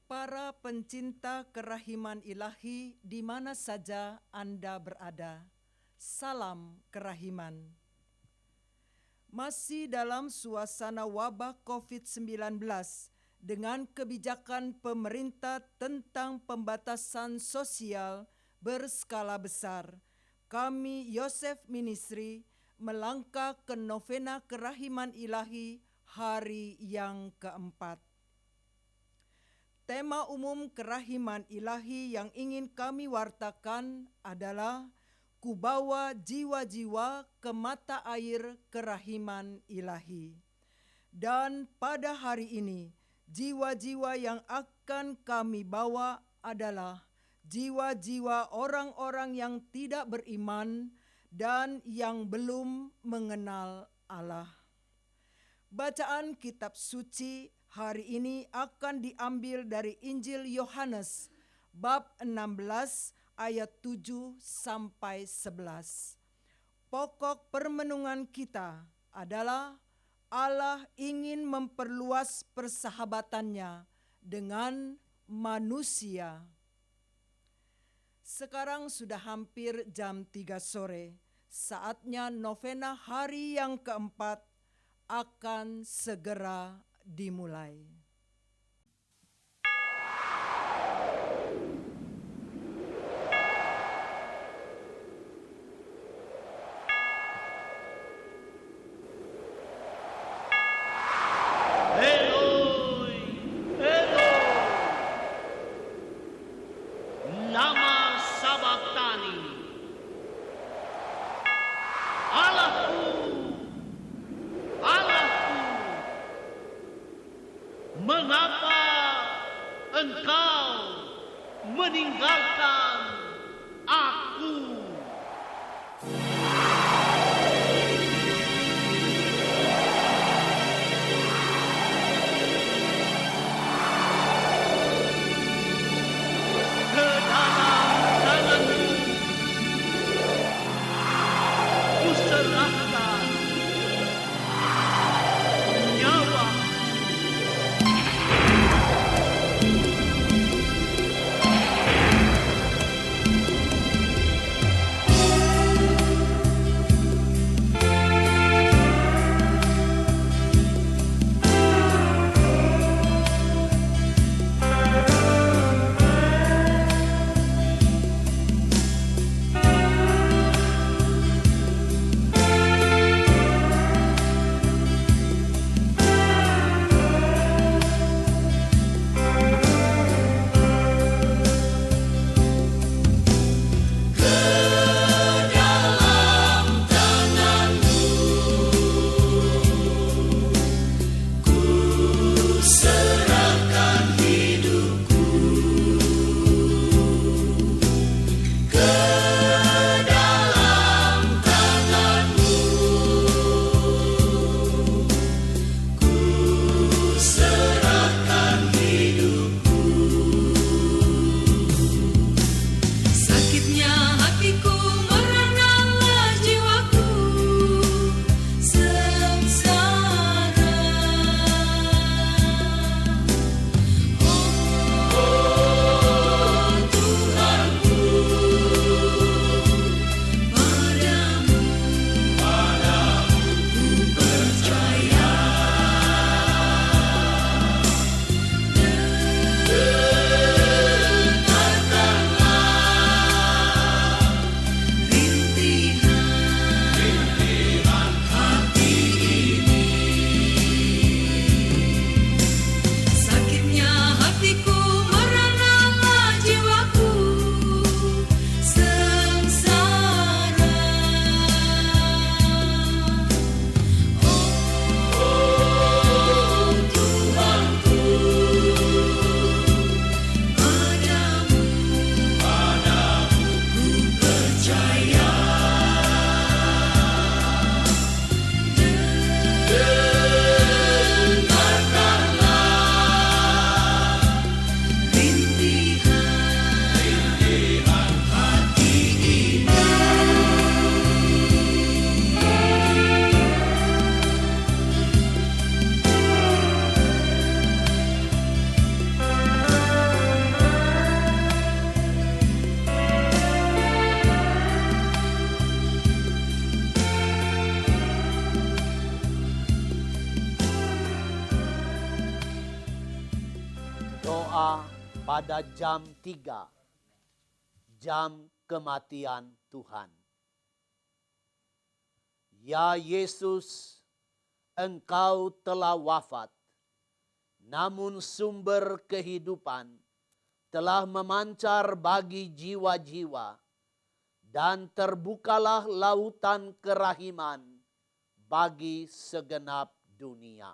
Para pencinta kerahiman ilahi di mana saja Anda berada, salam kerahiman. Masih dalam suasana wabah COVID-19 dengan kebijakan pemerintah tentang pembatasan sosial berskala besar, kami Yosef Ministry melangkah ke novena kerahiman ilahi hari yang keempat. Tema umum kerahiman ilahi yang ingin kami wartakan adalah Kubawa jiwa-jiwa ke mata air kerahiman ilahi. Dan pada hari ini, jiwa-jiwa yang akan kami bawa adalah jiwa-jiwa orang-orang yang tidak beriman dan yang belum mengenal Allah. Bacaan kitab suci hari ini akan diambil dari Injil Yohanes bab 16 ayat 7 sampai 11. Pokok permenungan kita adalah Allah ingin memperluas persahabatannya dengan manusia. Sekarang sudah hampir jam 3 sore, saatnya novena hari yang keempat akan segera dimulai. Eloi, Eloi, lama sabachthani. Allahku, Allahku, mengapa Engkau meninggalkan aku? Ke dalam tangan-Mu kuserahkan nyawa. Doa pada jam 3, jam kematian Tuhan. Ya Yesus, Engkau telah wafat, namun sumber kehidupan telah memancar bagi jiwa-jiwa, dan terbukalah lautan kerahiman bagi segenap dunia.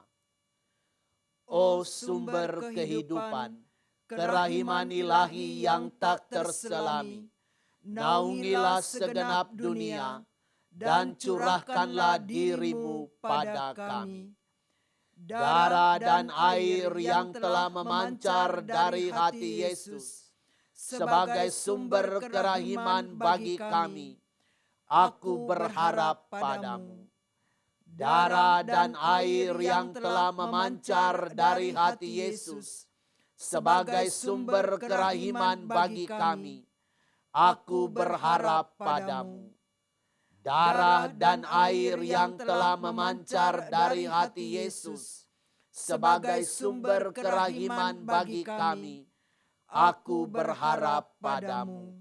O sumber kehidupan, kerahiman ilahi yang tak terselami, naungilah segenap dunia dan curahkanlah dirimu pada kami. Darah dan air yang telah memancar dari hati Yesus sebagai sumber kerahiman bagi kami, aku berharap padamu. Darah dan air yang telah memancar dari hati Yesus sebagai sumber kerahiman bagi kami, aku berharap padamu. Darah dan air yang telah memancar dari hati Yesus sebagai sumber kerahiman bagi kami, aku berharap padamu.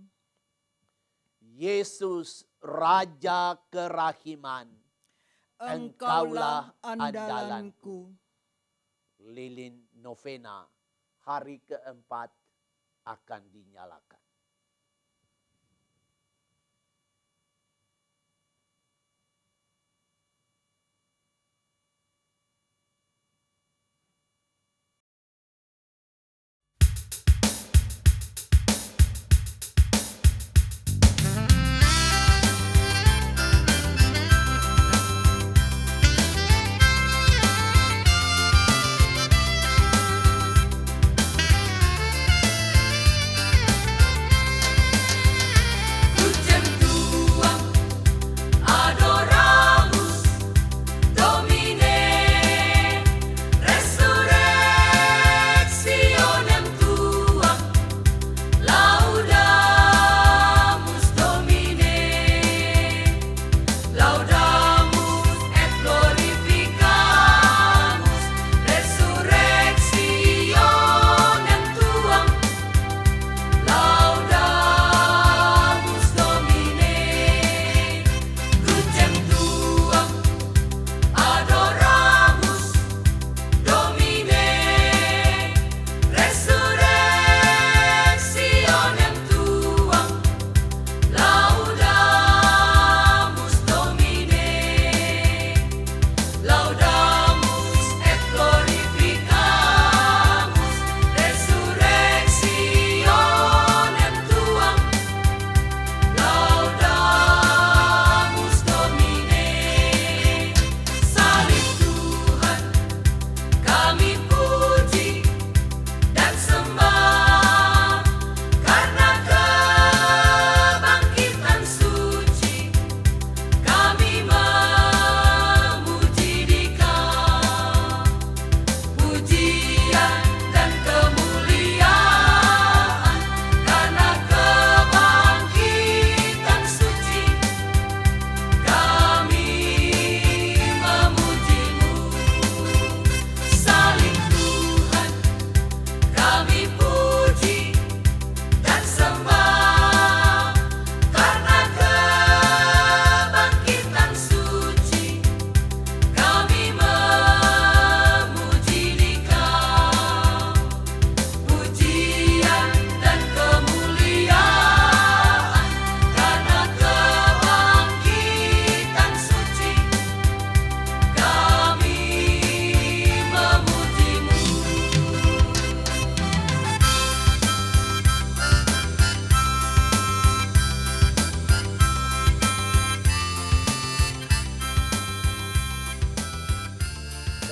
Yesus, Raja kerahiman, Engkaulah andalanku. Lilin novena hari keempat akan dinyalakan.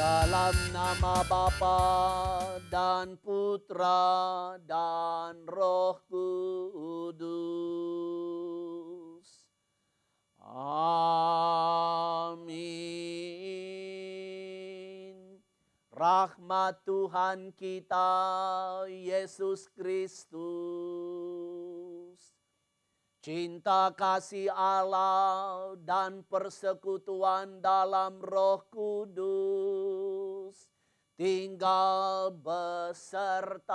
Dalam nama Bapa dan Putra dan Roh Kudus. Amin. Rahmat Tuhan kita Yesus Kristus, cinta kasih Allah dan persekutuan dalam Roh Kudus tinggal besertamu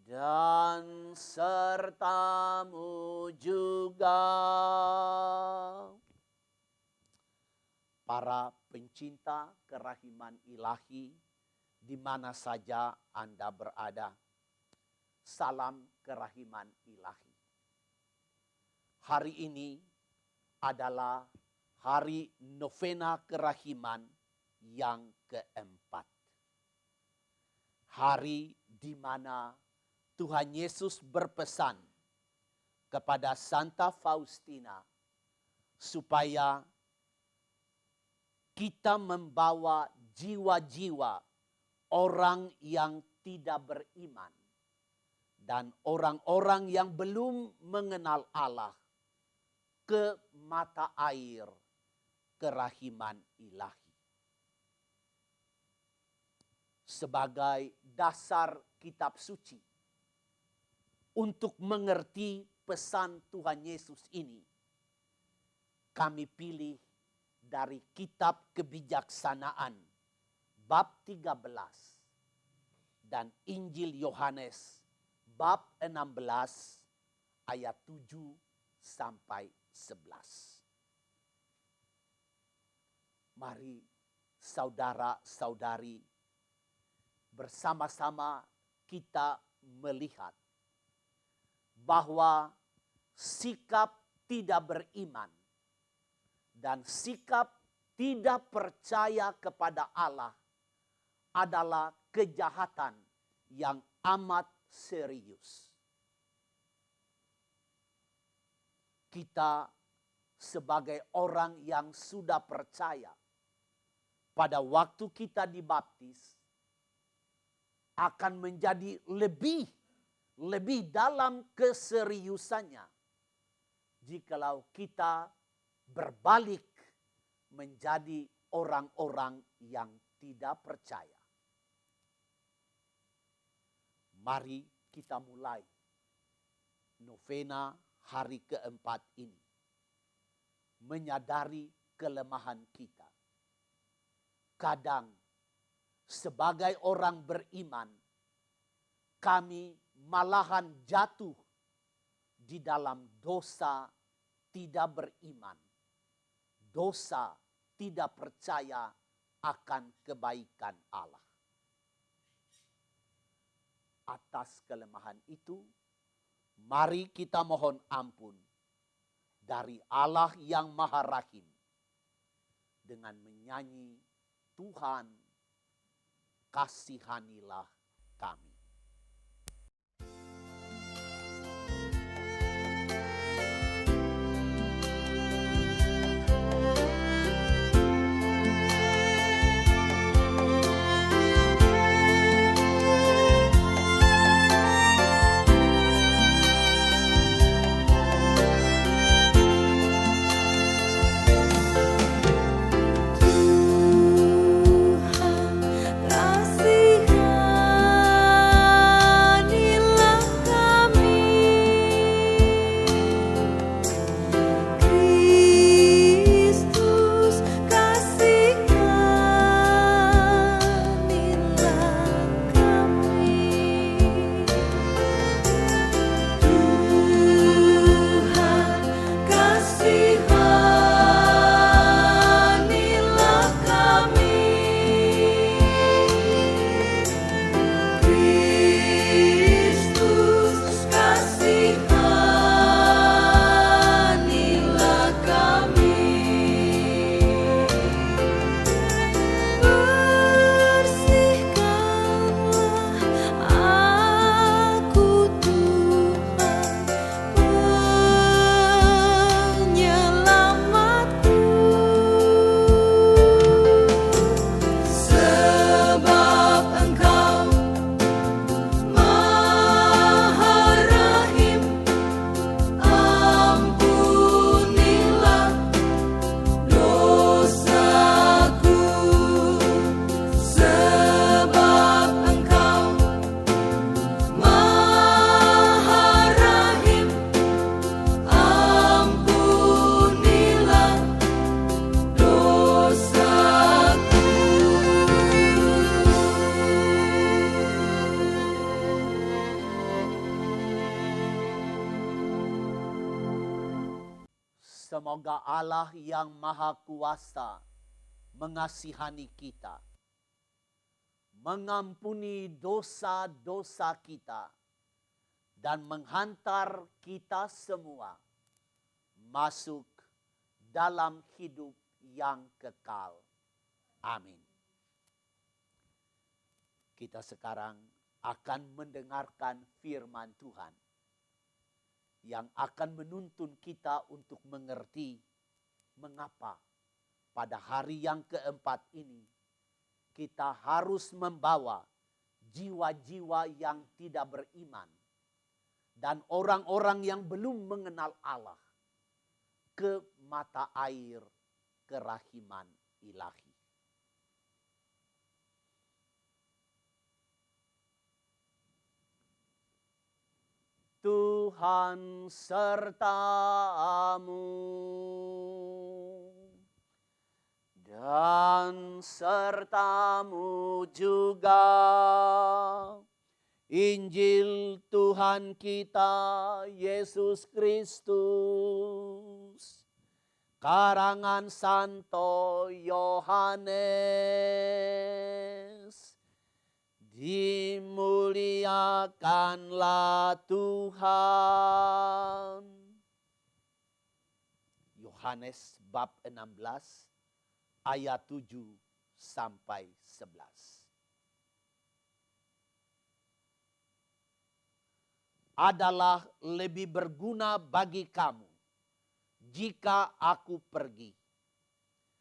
dan sertamu juga. Para pencinta kerahiman ilahi di mana saja Anda berada, salam kerahiman ilahi. Hari ini adalah hari novena kerahiman yang keempat. Hari di mana Tuhan Yesus berpesan kepada Santa Faustina supaya kita membawa jiwa-jiwa orang yang tidak beriman dan orang-orang yang belum mengenal Allah ke mata air kerahiman ilahi. Sebagai dasar kitab suci untuk mengerti pesan Tuhan Yesus ini, kami pilih dari kitab Kebijaksanaan bab 13 dan Injil Yohanes bab 16 ayat 7 sampai 11. Mari saudara-saudari bersama-sama kita melihat bahwa sikap tidak beriman dan sikap tidak percaya kepada Allah adalah kejahatan yang amat serius. Kita sebagai orang yang sudah percaya pada waktu kita dibaptis akan menjadi lebih dalam keseriusannya jikalau kita berbalik menjadi orang-orang yang tidak percaya. Mari kita mulai novena hari keempat ini. Menyadari kelemahan kita. Kadang sebagai orang beriman, kami malahan jatuh di dalam dosa tidak beriman. Dosa tidak percaya akan kebaikan Allah. Atas kelemahan itu, mari kita mohon ampun dari Allah yang Maha Rahim dengan menyanyi, Tuhan, kasihanilah kami. Tuhan, kasihanilah Semoga Allah yang Maha Kuasa mengasihani kita, mengampuni dosa-dosa kita, dan menghantar kita semua masuk dalam hidup yang kekal. Amin. Kita sekarang akan mendengarkan firman Tuhan yang akan menuntun kita untuk mengerti mengapa pada hari yang keempat ini kita harus membawa jiwa-jiwa yang tidak beriman dan orang-orang yang belum mengenal Allah ke mata air kerahiman ilahi. Tuhan sertamu dan sertamu juga. Injil Tuhan kita Yesus Kristus karangan Santo Yohanes. Dimuliakanlah Tuhan. Yohanes bab 16 ayat 7 sampai 11. Adalah lebih berguna bagi kamu jika aku pergi.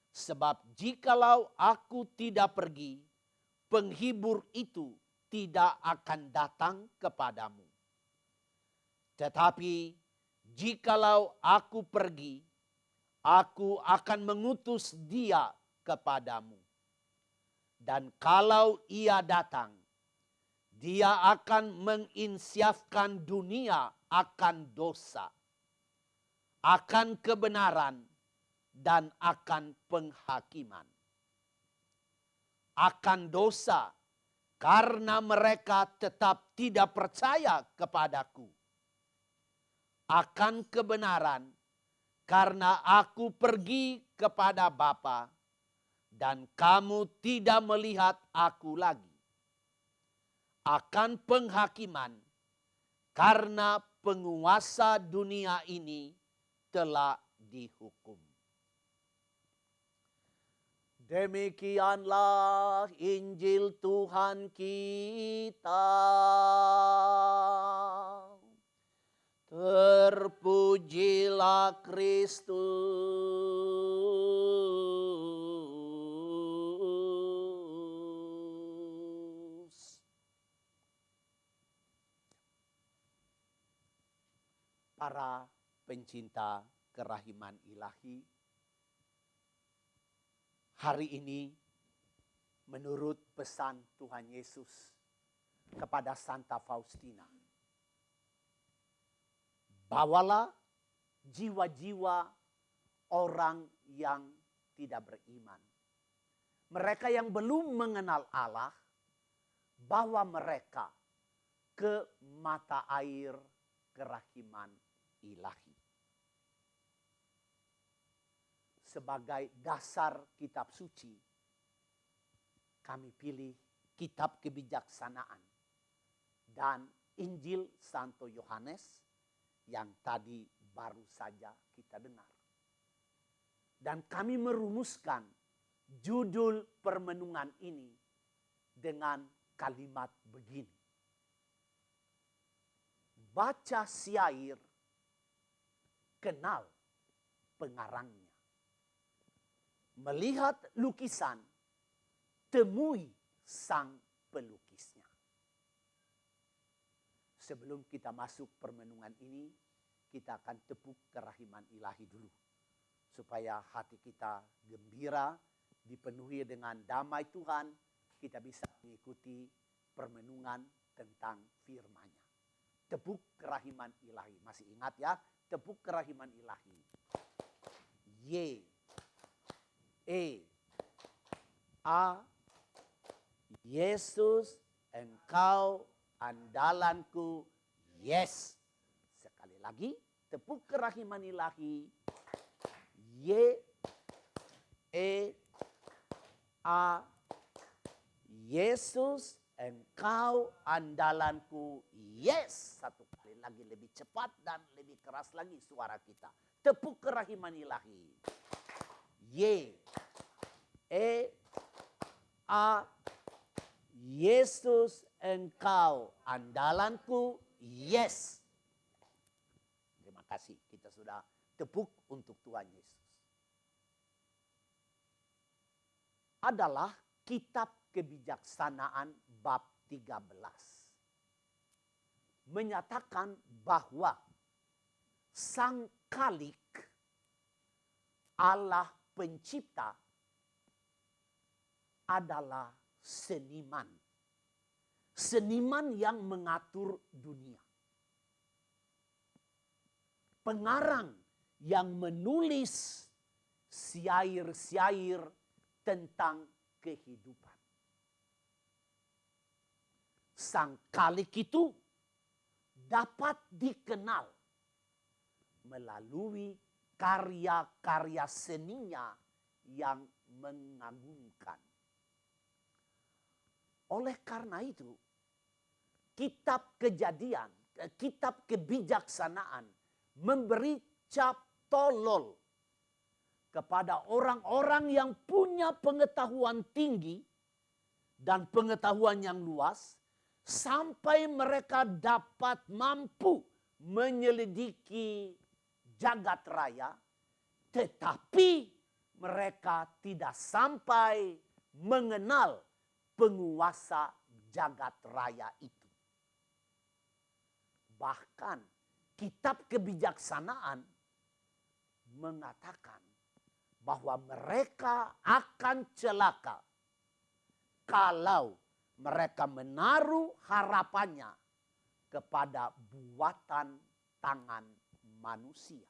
Sebab jikalau aku tidak pergi, penghibur itu tidak akan datang kepadamu. Tetapi jikalau aku pergi, aku akan mengutus dia kepadamu. Dan kalau ia datang, dia akan menginsyafkan dunia akan dosa, akan kebenaran, dan akan penghakiman. Akan dosa, karena mereka tetap tidak percaya kepadaku. Akan kebenaran, karena aku pergi kepada Bapa, dan kamu tidak melihat aku lagi. Akan penghakiman, karena penguasa dunia ini telah dihukum. Demikianlah Injil Tuhan kita. Terpujilah Kristus. Para pencinta kerahiman ilahi, hari ini menurut pesan Tuhan Yesus kepada Santa Faustina, bawalah jiwa-jiwa orang yang tidak beriman. Mereka yang belum mengenal Allah, bawa mereka ke mata air kerahiman ilahi. Sebagai dasar kitab suci, kami pilih kitab kebijaksanaan dan Injil Santo Yohanes yang tadi baru saja kita dengar. Dan kami merumuskan judul permenungan ini dengan kalimat begini. Baca syair, kenal pengarangnya. Melihat lukisan, temui sang pelukisnya. Sebelum kita masuk permenungan ini, kita akan tepuk kerahiman ilahi dulu. Supaya hati kita gembira, dipenuhi dengan damai Tuhan, kita bisa mengikuti permenungan tentang firman-Nya. Tepuk kerahiman ilahi. Masih ingat ya? Tepuk kerahiman ilahi. Y. E. A. Yesus, engkau andalanku. Yes. Sekali lagi, tepuk kerahiman ilahi. Y, E, A, Yesus, Engkau andalanku. Yes, satu kali lagi lebih cepat dan lebih keras lagi suara kita. Tepuk kerahiman ilahi. Y, E, A, Yesus, Engkau andalanku. Yes. Terima kasih, kita sudah tepuk untuk Tuhan Yesus. Adalah kitab kebijaksanaan bab 13. Menyatakan bahwa Sang Khalik, Allah pencipta, adalah seniman. Seniman yang mengatur dunia. Pengarang yang menulis syair-syair tentang kehidupan. Sang Khalik itu dapat dikenal melalui karya-karya seninya yang mengagumkan. Oleh karena itu, kitab Kejadian, kitab kebijaksanaan memberi cap tolol kepada orang-orang yang punya pengetahuan tinggi dan pengetahuan yang luas, sampai mereka dapat mampu menyelidiki jagat raya, tetapi mereka tidak sampai mengenal penguasa jagat raya itu. Bahkan kitab kebijaksanaan mengatakan bahwa mereka akan celaka kalau mereka menaruh harapannya kepada buatan tangan manusia.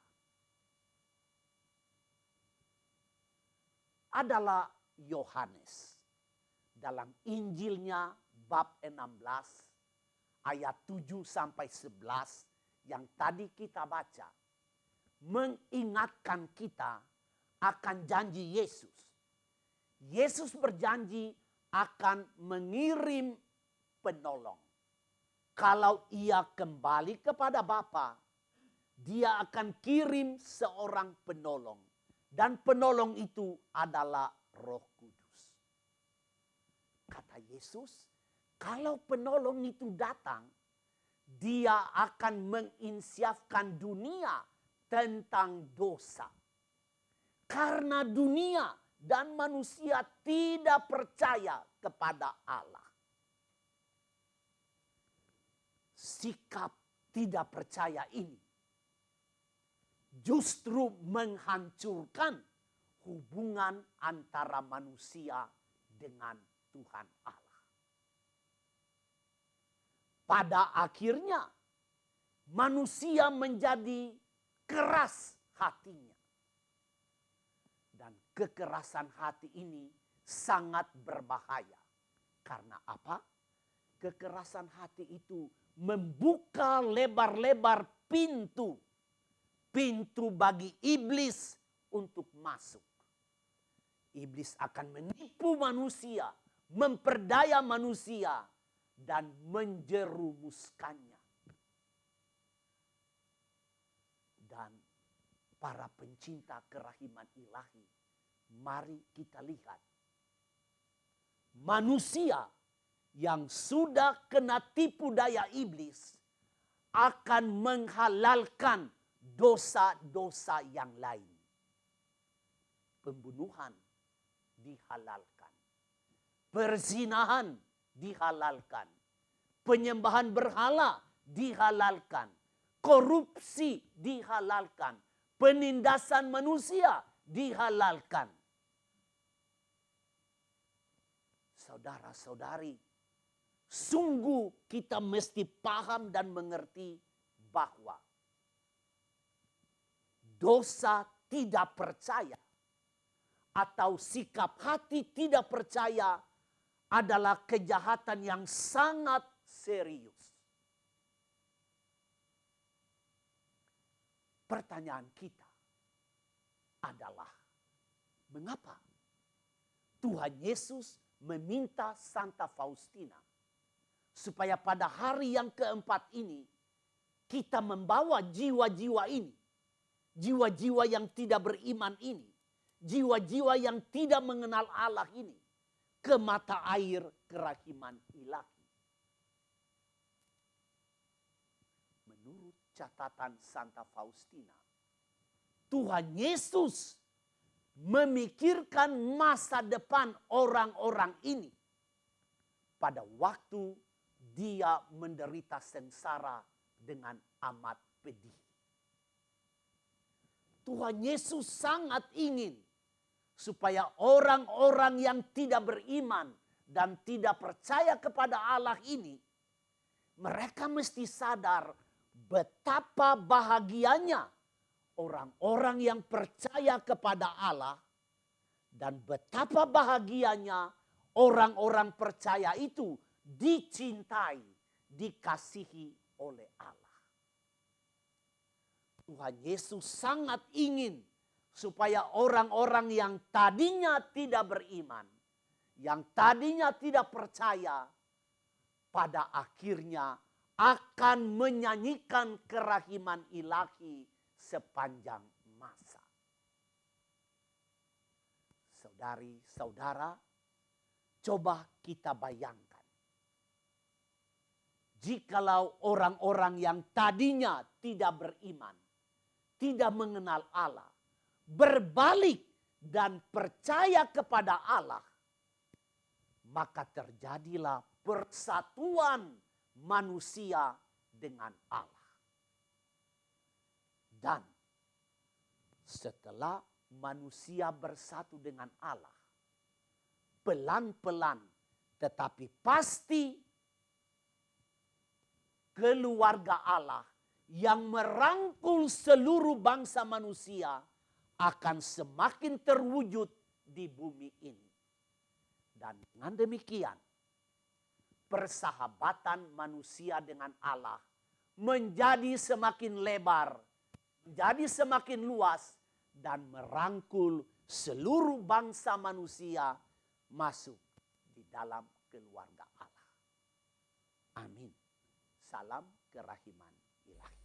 Adalah Yohanes dalam Injilnya bab 16 ayat 7 sampai 11 yang tadi kita baca, mengingatkan kita akan janji Yesus. Yesus berjanji akan mengirim penolong. Kalau ia kembali kepada Bapa, dia akan kirim seorang penolong. Dan penolong itu adalah Roh Kudus. Kata Yesus, kalau penolong itu datang, dia akan menginsyafkan dunia tentang dosa. Karena dunia dan manusia tidak percaya kepada Allah. Sikap tidak percaya ini justru menghancurkan hubungan antara manusia dengan Tuhan Allah. Pada akhirnya manusia menjadi keras hatinya. Dan kekerasan hati ini sangat berbahaya. Karena apa? Kekerasan hati itu membuka lebar-lebar pintu. Pintu bagi iblis untuk masuk. Iblis akan menipu manusia, memperdaya manusia, dan menjerumuskannya. Dan para pencinta kerahiman ilahi, mari kita lihat. Manusia yang sudah kena tipu daya iblis akan menghalalkan dosa-dosa yang lain. Pembunuhan dihalalkan. Perzinahan dihalalkan. Penyembahan berhala dihalalkan. Korupsi dihalalkan. Penindasan manusia dihalalkan. Saudara-saudari, sungguh kita mesti paham dan mengerti bahwa dosa tidak percaya atau sikap hati tidak percaya adalah kejahatan yang sangat serius. Pertanyaan kita, adalah mengapa Tuhan Yesus meminta Santa Faustina supaya pada hari yang keempat ini kita membawa jiwa-jiwa ini, jiwa-jiwa yang tidak beriman ini, jiwa-jiwa yang tidak mengenal Allah ini ke mata air kerahiman ilahi. Menurut catatan Santa Faustina, Tuhan Yesus memikirkan masa depan orang-orang ini pada waktu dia menderita sengsara dengan amat pedih. Tuhan Yesus sangat ingin supaya orang-orang yang tidak beriman dan tidak percaya kepada Allah ini, mereka mesti sadar betapa bahagianya orang-orang yang percaya kepada Allah dan betapa bahagianya orang-orang percaya itu dicintai, dikasihi oleh Allah. Tuhan Yesus sangat ingin supaya orang-orang yang tadinya tidak beriman, yang tadinya tidak percaya, pada akhirnya akan menyanyikan kerahiman ilahi sepanjang masa. Saudari-saudara, coba kita bayangkan. Jikalau orang-orang yang tadinya tidak beriman, tidak mengenal Allah, berbalik dan percaya kepada Allah, maka terjadilah persatuan manusia dengan Allah. Dan setelah manusia bersatu dengan Allah, pelan-pelan tetapi pasti keluarga Allah yang merangkul seluruh bangsa manusia akan semakin terwujud di bumi ini. Dan dengan demikian, persahabatan manusia dengan Allah menjadi semakin lebar, menjadi semakin luas, dan merangkul seluruh bangsa manusia masuk di dalam keluarga Allah. Amin. Salam kerahiman ilahi.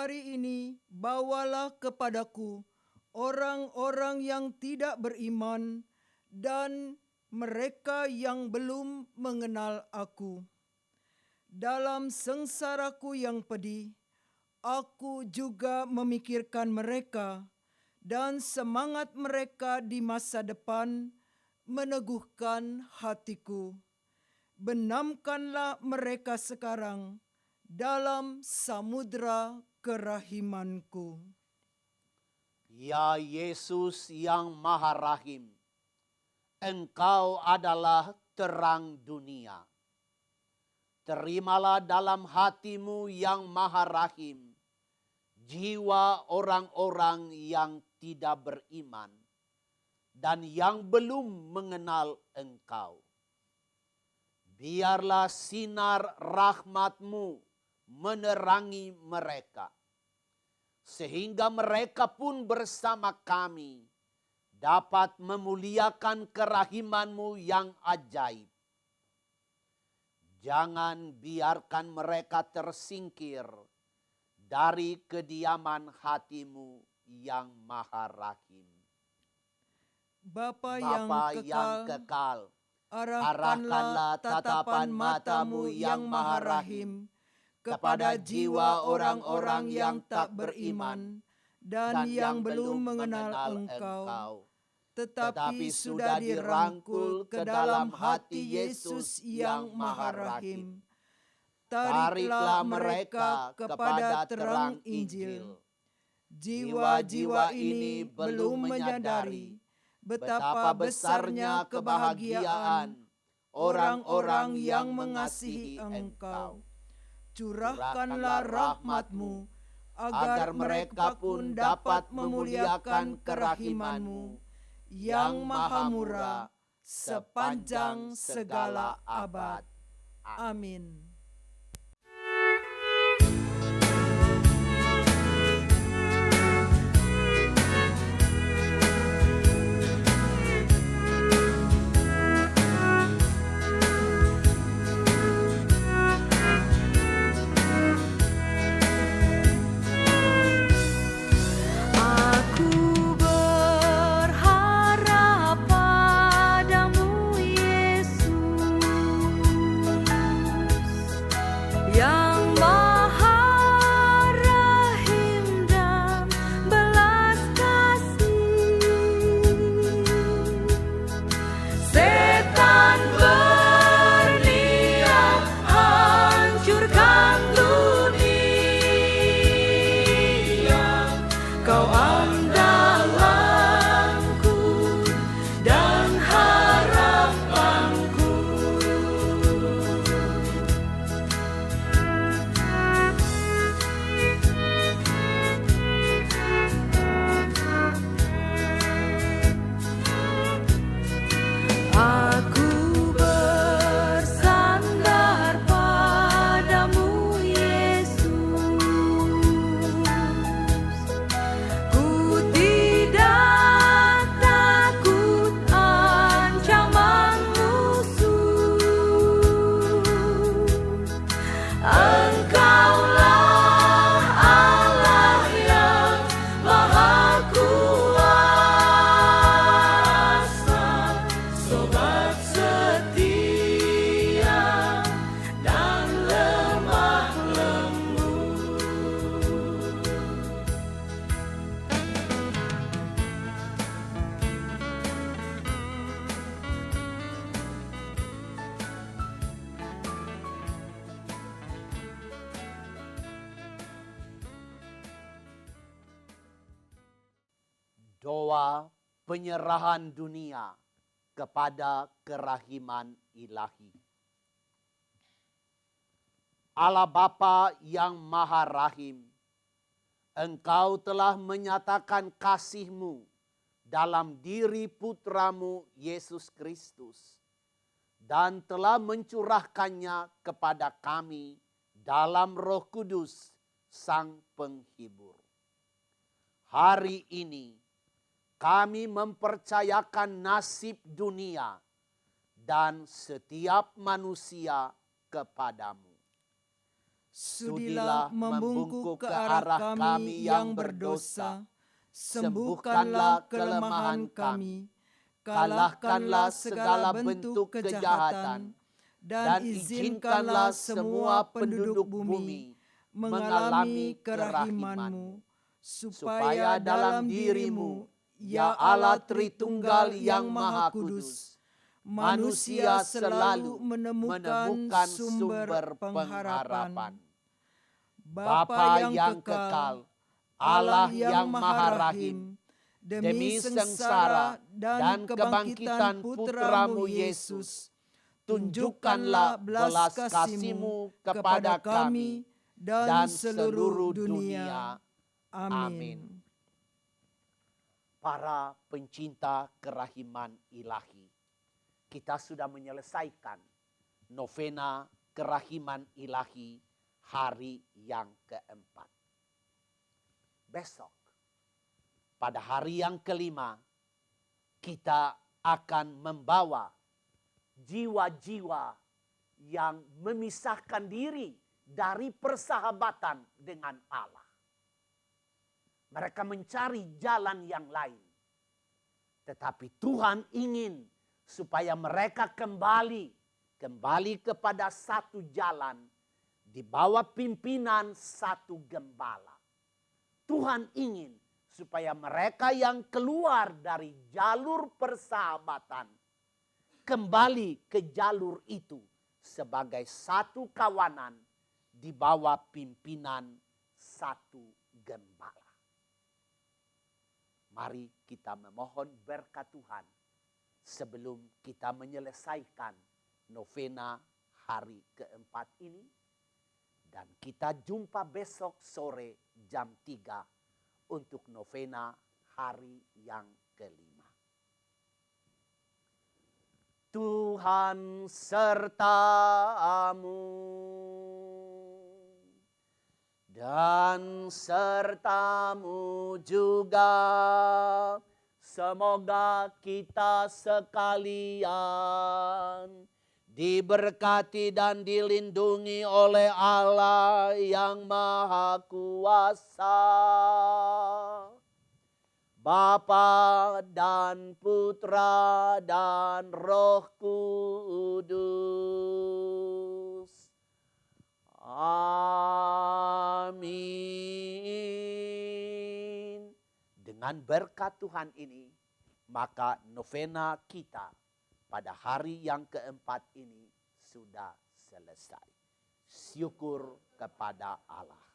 hari ini bawalah kepadaku orang-orang yang tidak beriman dan mereka yang belum mengenal aku. Dalam sengsaraku yang pedih, aku juga memikirkan mereka, dan semangat mereka di masa depan meneguhkan hatiku. Benamkanlah mereka sekarang dalam samudra kerahimanku. Ya Yesus yang Maha Rahim, Engkau adalah terang dunia. Terimalah dalam hatimu yang Maha Rahim jiwa orang-orang yang tidak beriman dan yang belum mengenal Engkau. Biarlah sinar rahmat-Mu menerangi mereka, sehingga mereka pun bersama kami dapat memuliakan kerahiman-Mu yang ajaib. Jangan biarkan mereka tersingkir dari kediaman hati-Mu yang Maha Rahim. Bapa Bapa yang kekal, arahkanlah tatapan mata-Mu yang Maha Rahim kepada jiwa orang-orang yang tak beriman dan yang belum mengenal Engkau, tetapi sudah dirangkul ke dalam hati Yesus yang Maha Rahim. Tariklah mereka kepada terang Injil. Jiwa-jiwa ini belum menyadari betapa besarnya kebahagiaan orang-orang yang mengasihi Engkau. Curahkanlah rahmat-Mu agar mereka pun dapat memuliakan kerahiman-Mu yang maha murah sepanjang segala abad. Amin. Doa penyerahan dunia kepada kerahiman ilahi. Allah Bapa yang Maha Rahim, Engkau telah menyatakan kasih-Mu dalam diri Putra-Mu Yesus Kristus dan telah mencurahkannya kepada kami dalam Roh Kudus, Sang Penghibur. Hari ini kami mempercayakan nasib dunia dan setiap manusia kepadamu. Sudilah membungkuk ke arah kami yang berdosa. Sembuhkanlah kelemahan kami. Kalahkanlah segala bentuk kejahatan. Dan izinkanlah semua penduduk bumi mengalami kerahiman-Mu. Supaya dalam diri-Mu, ya Allah Tritunggal yang Maha Kudus, manusia selalu menemukan sumber pengharapan. Bapa yang kekal, Allah yang Maha Rahim, demi sengsara dan kebangkitan Putra-Mu Yesus, tunjukkanlah belas kasih-Mu kepada kami dan seluruh dunia. Amin. Para pencinta kerahiman ilahi, kita sudah menyelesaikan novena kerahiman ilahi hari yang keempat. Besok, pada hari yang kelima, kita akan membawa jiwa-jiwa yang memisahkan diri dari persahabatan dengan Allah. Mereka mencari jalan yang lain. Tetapi Tuhan ingin supaya mereka kembali kepada satu jalan di bawah pimpinan satu gembala. Tuhan ingin supaya mereka yang keluar dari jalur persahabatan kembali ke jalur itu sebagai satu kawanan di bawah pimpinan satu gembala. Mari kita memohon berkat Tuhan sebelum kita menyelesaikan novena hari keempat ini. Dan kita jumpa besok sore jam 3 untuk novena hari yang kelima. Tuhan sertamu dan sertamu juga. Semoga kita sekalian diberkati dan dilindungi oleh Allah yang Maha Kuasa, Bapa dan Putra dan Roh Kudus. Amin. Dengan berkat Tuhan ini, maka novena kita pada hari yang keempat ini sudah selesai. Syukur kepada Allah.